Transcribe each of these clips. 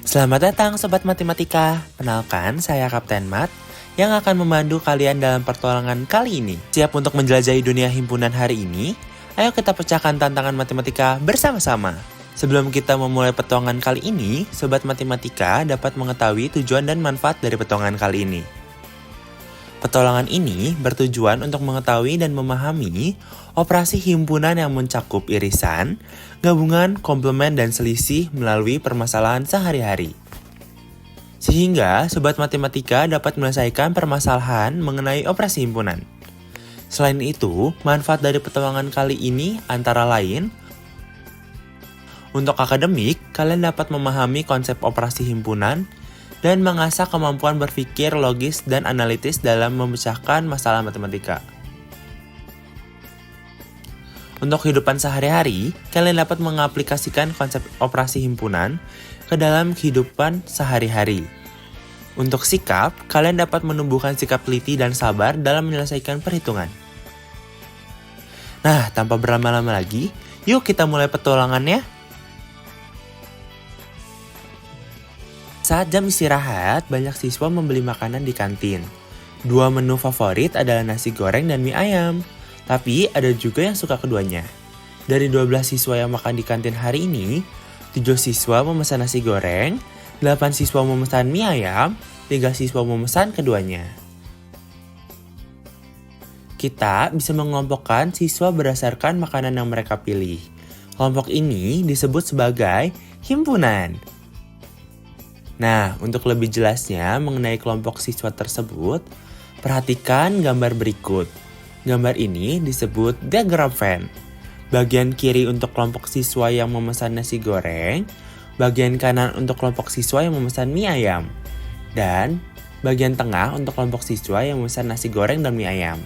Selamat datang Sobat Matematika. Kenalkan, saya Kapten Mat yang akan memandu kalian dalam pertolongan kali ini. Siap untuk menjelajahi dunia himpunan hari ini? Ayo kita pecahkan tantangan matematika bersama-sama. Sebelum kita memulai petualangan kali ini, Sobat Matematika dapat mengetahui tujuan dan manfaat dari petualangan kali ini. Petualangan ini bertujuan untuk mengetahui dan memahami operasi himpunan yang mencakup irisan, gabungan, komplement, dan selisih melalui permasalahan sehari-hari. Sehingga Sobat Matematika dapat menyelesaikan permasalahan mengenai operasi himpunan. Selain itu, manfaat dari petualangan kali ini antara lain, untuk akademik, kalian dapat memahami konsep operasi himpunan, dan mengasah kemampuan berpikir logis dan analitis dalam memecahkan masalah matematika. Untuk kehidupan sehari-hari, kalian dapat mengaplikasikan konsep operasi himpunan ke dalam kehidupan sehari-hari. Untuk sikap, kalian dapat menumbuhkan sikap teliti dan sabar dalam menyelesaikan perhitungan. Nah, tanpa berlama-lama lagi, yuk kita mulai petualangannya. Saat jam istirahat, banyak siswa membeli makanan di kantin. Dua menu favorit adalah nasi goreng dan mie ayam. Tapi ada juga yang suka keduanya. Dari 12 siswa yang makan di kantin hari ini, 7 siswa memesan nasi goreng, 8 siswa memesan mie ayam, 3 siswa memesan keduanya. Kita bisa mengelompokkan siswa berdasarkan makanan yang mereka pilih. Kelompok ini disebut sebagai himpunan. Nah, untuk lebih jelasnya mengenai kelompok siswa tersebut, perhatikan gambar berikut. Gambar ini disebut diagram Venn. Bagian kiri untuk kelompok siswa yang memesan nasi goreng, bagian kanan untuk kelompok siswa yang memesan mie ayam, dan bagian tengah untuk kelompok siswa yang memesan nasi goreng dan mie ayam.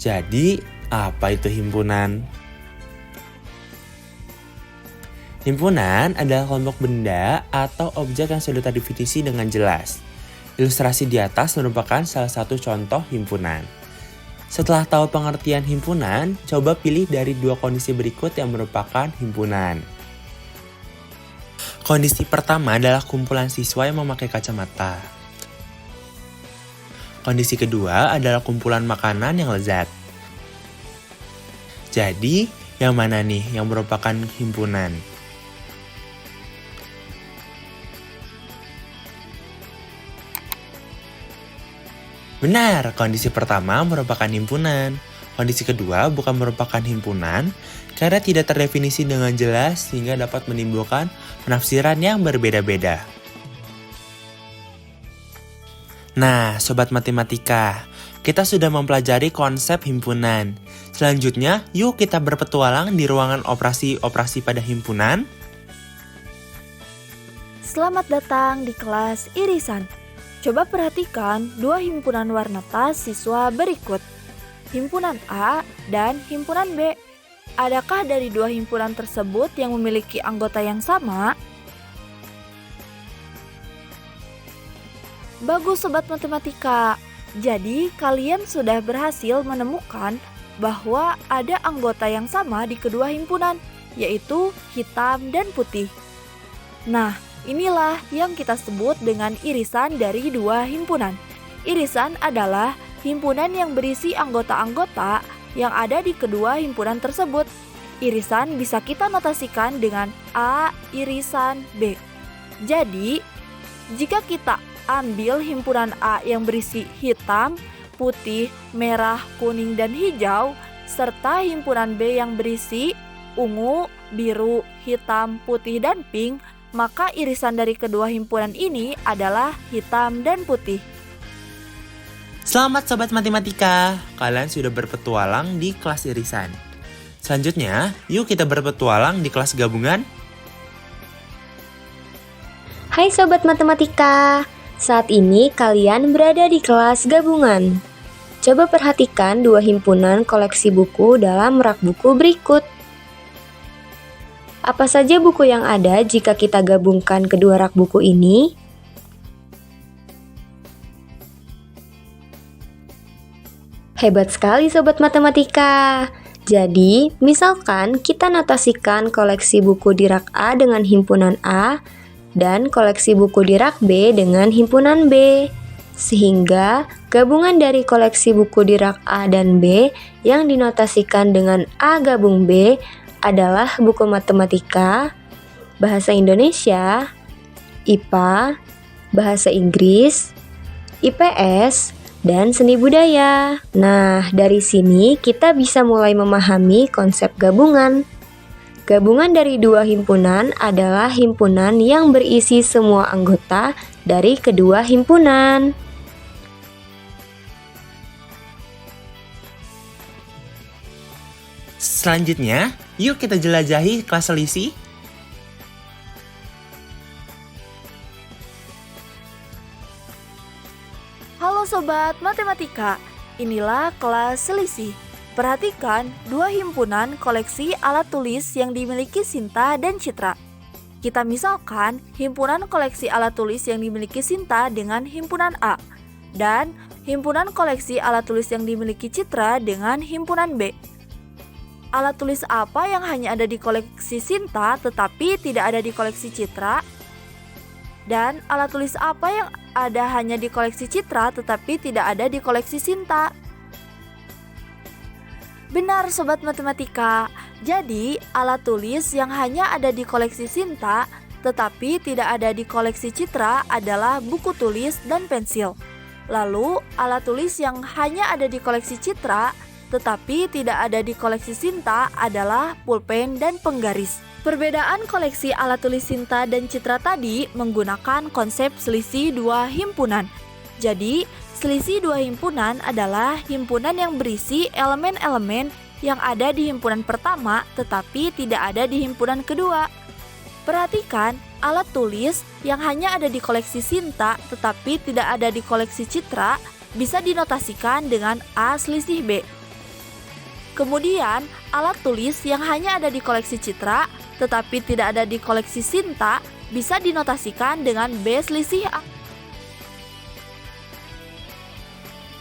Jadi, apa itu himpunan? Himpunan adalah kelompok benda atau objek yang sudah terdefinisi dengan jelas. Ilustrasi di atas merupakan salah satu contoh himpunan. Setelah tahu pengertian himpunan, coba pilih dari dua kondisi berikut yang merupakan himpunan. Kondisi pertama adalah kumpulan siswa yang memakai kacamata. Kondisi kedua adalah kumpulan makanan yang lezat. Jadi, yang mana nih yang merupakan himpunan? Benar, kondisi pertama merupakan himpunan. Kondisi kedua bukan merupakan himpunan karena tidak terdefinisi dengan jelas sehingga dapat menimbulkan penafsiran yang berbeda-beda. Nah, Sobat Matematika, kita sudah mempelajari konsep himpunan. Selanjutnya, yuk kita berpetualang di ruangan operasi pada himpunan. Selamat datang di kelas irisan. Coba perhatikan dua himpunan warna tas siswa berikut. Himpunan A dan himpunan B. Adakah dari dua himpunan tersebut yang memiliki anggota yang sama? Bagus Sobat Matematika. Jadi kalian sudah berhasil menemukan bahwa ada anggota yang sama di kedua himpunan, yaitu hitam dan putih. Nah, inilah yang kita sebut dengan irisan dari dua himpunan. Irisan adalah himpunan yang berisi anggota-anggota yang ada di kedua himpunan tersebut. Irisan bisa kita notasikan dengan A irisan B. Jadi, jika kita ambil himpunan A yang berisi hitam, putih, merah, kuning, dan hijau, serta himpunan B yang berisi ungu, biru, hitam, putih, dan pink, maka irisan dari kedua himpunan ini adalah hitam dan putih. Selamat Sobat Matematika, kalian sudah berpetualang di kelas irisan. Selanjutnya, yuk kita berpetualang di kelas gabungan. Hai Sobat Matematika, saat ini kalian berada di kelas gabungan. Coba perhatikan dua himpunan koleksi buku dalam rak buku berikut. Apa saja buku yang ada jika kita gabungkan kedua rak buku ini? Hebat sekali Sobat Matematika! Jadi, misalkan kita notasikan koleksi buku di rak A dengan himpunan A dan koleksi buku di rak B dengan himpunan B. Sehingga gabungan dari koleksi buku di rak A dan B yang dinotasikan dengan A gabung B adalah buku matematika, bahasa Indonesia, IPA, bahasa Inggris, IPS, dan seni budaya. Nah, dari sini kita bisa mulai memahami konsep gabungan. Gabungan dari dua himpunan adalah himpunan yang berisi semua anggota dari kedua himpunan. Selanjutnya, yuk kita jelajahi kelas selisih. Halo Sobat Matematika, inilah kelas selisih. Perhatikan dua himpunan koleksi alat tulis yang dimiliki Sinta dan Citra. Kita misalkan himpunan koleksi alat tulis yang dimiliki Sinta dengan himpunan A, dan himpunan koleksi alat tulis yang dimiliki Citra dengan himpunan B. Alat tulis apa yang hanya ada di koleksi Sinta tetapi tidak ada di koleksi Citra? Dan alat tulis apa yang ada hanya di koleksi Citra tetapi tidak ada di koleksi Sinta? Benar Sobat Matematika, jadi alat tulis yang hanya ada di koleksi Sinta tetapi tidak ada di koleksi Citra adalah buku tulis dan pensil. Lalu alat tulis yang hanya ada di koleksi Citra tetapi tidak ada di koleksi Sinta adalah pulpen dan penggaris. Perbedaan koleksi alat tulis Sinta dan Citra tadi menggunakan konsep selisih dua himpunan. Jadi, selisih dua himpunan adalah himpunan yang berisi elemen-elemen yang ada di himpunan pertama tetapi tidak ada di himpunan kedua. Perhatikan, alat tulis yang hanya ada di koleksi Sinta tetapi tidak ada di koleksi Citra bisa dinotasikan dengan A selisih B. Kemudian, alat tulis yang hanya ada di koleksi Citra tetapi tidak ada di koleksi Sinta bisa dinotasikan dengan B selisih A.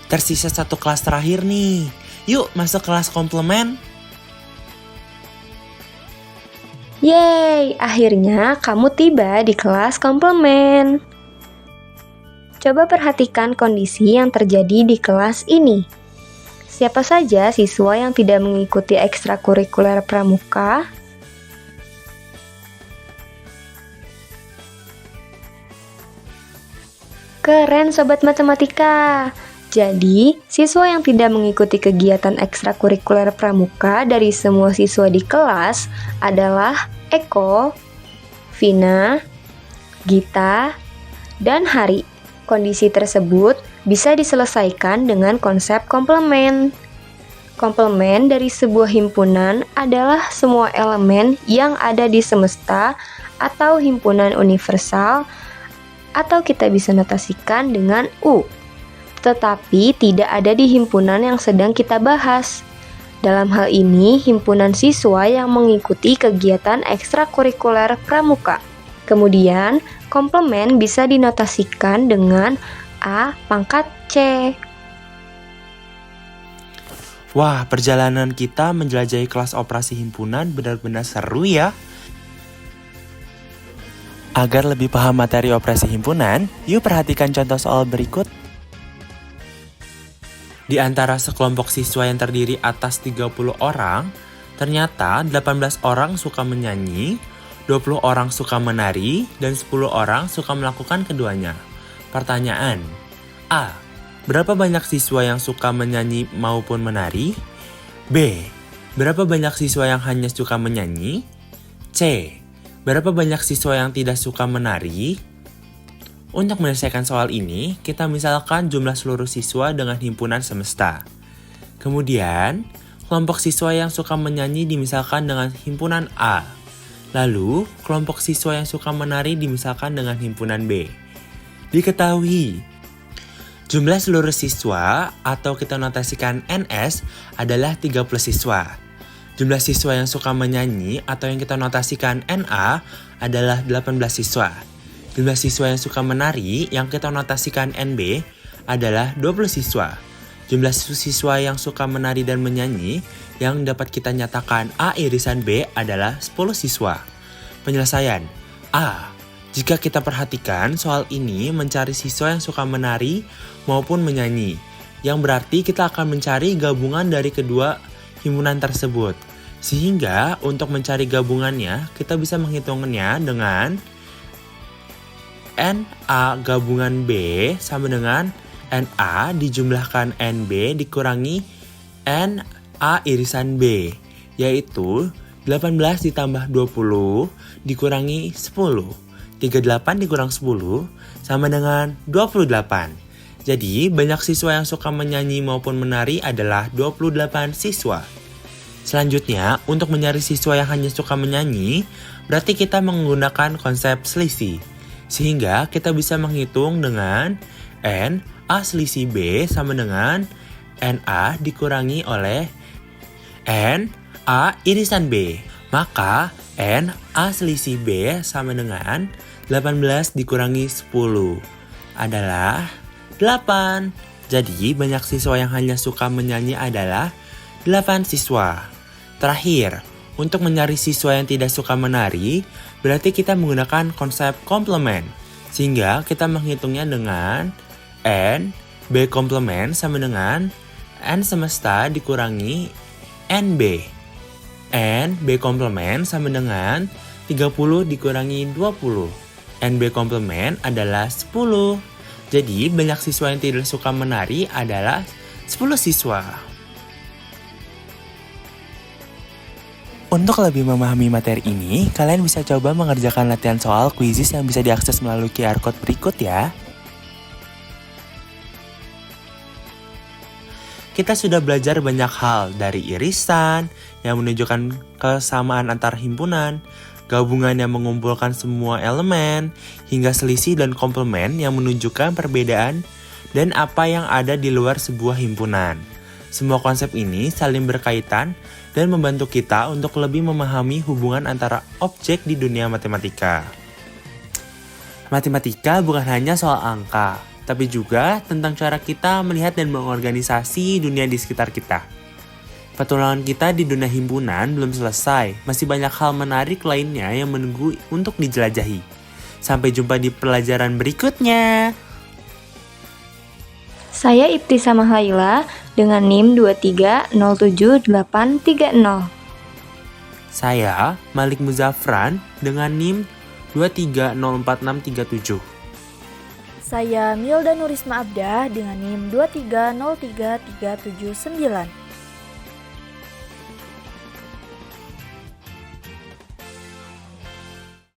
Tersisa satu kelas terakhir nih. Yuk masuk kelas komplement. Yeay, akhirnya kamu tiba di kelas komplement. Coba perhatikan kondisi yang terjadi di kelas ini. Siapa saja siswa yang tidak mengikuti ekstrakurikuler pramuka? Keren Sobat Matematika! Jadi, siswa yang tidak mengikuti kegiatan ekstrakurikuler pramuka dari semua siswa di kelas adalah Eko, Vina, Gita, dan Hari. Kondisi tersebut bisa diselesaikan dengan konsep komplement. Komplement dari sebuah himpunan adalah semua elemen yang ada di semesta atau himpunan universal, atau kita bisa notasikan dengan U, tetapi tidak ada di himpunan yang sedang kita bahas. Dalam hal ini, himpunan siswa yang mengikuti kegiatan ekstrakurikuler pramuka. Kemudian, komplement bisa dinotasikan dengan A pangkat C. Wah, perjalanan kita menjelajahi kelas operasi himpunan benar-benar seru ya. Agar lebih paham materi operasi himpunan, yuk perhatikan contoh soal berikut. Di antara sekelompok siswa yang terdiri atas 30 orang, ternyata 18 orang suka menyanyi, 20 orang suka menari, dan 10 orang suka melakukan keduanya. Pertanyaan: A. Berapa banyak siswa yang suka menyanyi maupun menari? B. Berapa banyak siswa yang hanya suka menyanyi? C. Berapa banyak siswa yang tidak suka menari? Untuk menyelesaikan soal ini, kita misalkan jumlah seluruh siswa dengan himpunan semesta. Kemudian, kelompok siswa yang suka menyanyi dimisalkan dengan himpunan A. Lalu, kelompok siswa yang suka menari dimisalkan dengan himpunan B. Diketahui, jumlah seluruh siswa atau kita notasikan NS adalah 30 siswa. Jumlah siswa yang suka menyanyi atau yang kita notasikan NA adalah 18 siswa. Jumlah siswa yang suka menari yang kita notasikan NB adalah 20 siswa. Jumlah siswa yang suka menari dan menyanyi yang dapat kita nyatakan A irisan B adalah 10 siswa. Penyelesaian A. Jika kita perhatikan soal ini mencari siswa yang suka menari maupun menyanyi, yang berarti kita akan mencari gabungan dari kedua himpunan tersebut. Sehingga untuk mencari gabungannya kita bisa menghitungnya dengan NA gabungan B sama dengan NA dijumlahkan NB dikurangi NA irisan B, yaitu 18 ditambah 20 dikurangi 10. 38 dikurang 10 sama dengan 28. Jadi banyak siswa yang suka menyanyi maupun menari adalah 28 siswa. Selanjutnya, untuk mencari siswa yang hanya suka menyanyi, berarti kita menggunakan konsep selisih. Sehingga kita bisa menghitung dengan N A selisih B sama dengan NA dikurangi oleh NA irisan B. Maka NA selisih B sama dengan 18 dikurangi 10 adalah 8. Jadi banyak siswa yang hanya suka menyanyi adalah 8 siswa. Terakhir, untuk mencari siswa yang tidak suka menari, berarti kita menggunakan konsep komplement. Sehingga kita menghitungnya dengan N B komplement sama dengan N semesta dikurangi NB. N B komplement sama dengan 30 dikurangi 20. NB komplement adalah 10. Jadi banyak siswa yang tidak suka menari adalah 10 siswa. Untuk lebih memahami materi ini, kalian bisa coba mengerjakan latihan soal kuisis yang bisa diakses melalui QR Code berikut ya. Kita sudah belajar banyak hal dari irisan yang menunjukkan kesamaan antar himpunan, gabungan yang mengumpulkan semua elemen, hingga selisih dan komplement yang menunjukkan perbedaan dan apa yang ada di luar sebuah himpunan. Semua konsep ini saling berkaitan dan membantu kita untuk lebih memahami hubungan antara objek di dunia matematika. Matematika bukan hanya soal angka, tapi juga tentang cara kita melihat dan mengorganisasi dunia di sekitar kita. Petualangan kita di dunia himpunan belum selesai, masih banyak hal menarik lainnya yang menunggu untuk dijelajahi. Sampai jumpa di pelajaran berikutnya. Saya Ibtisamah Laila dengan NIM 2307830. Saya Malik Muzaffran dengan NIM 2304637. Saya Milda Nurisma Abdah dengan NIM 2303379.